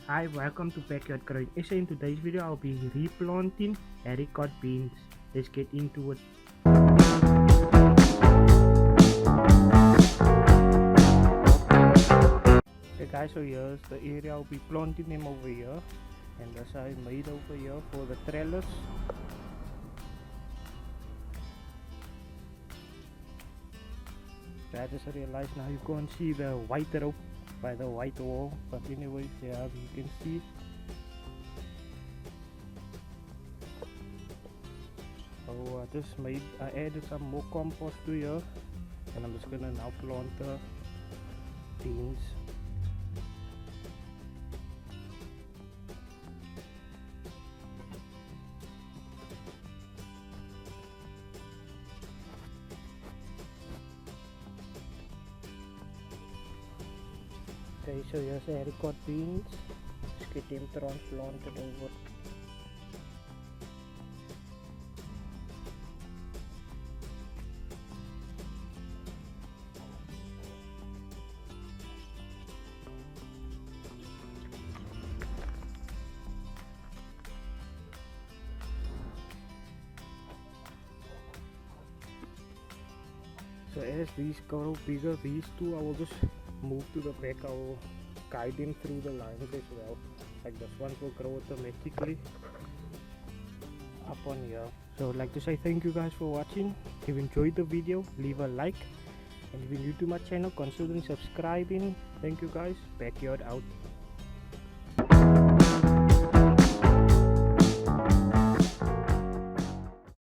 Hi, welcome to Yard GrowingSA. In today's video, I'll be replanting haricot beans. Let's get into it. Okay guys, so here's the area I'll be planting them over here. And this I made over here for the trellis. I just realized now you can't see the white rope by the white wall, but anyways, yeah, you can see. So I added some more compost to here, and I'm just gonna now plant the beans. Okay, so here's the haricot beans. Let's get them transplanted over. So as these grow bigger, these two I will just move to the back. I will guide them through the lines as well. Like this one will grow automatically up on here. So I'd like to say thank you guys for watching. If you enjoyed the video, leave a like, and if you're new to my channel, consider subscribing. Thank you guys. Backyard out.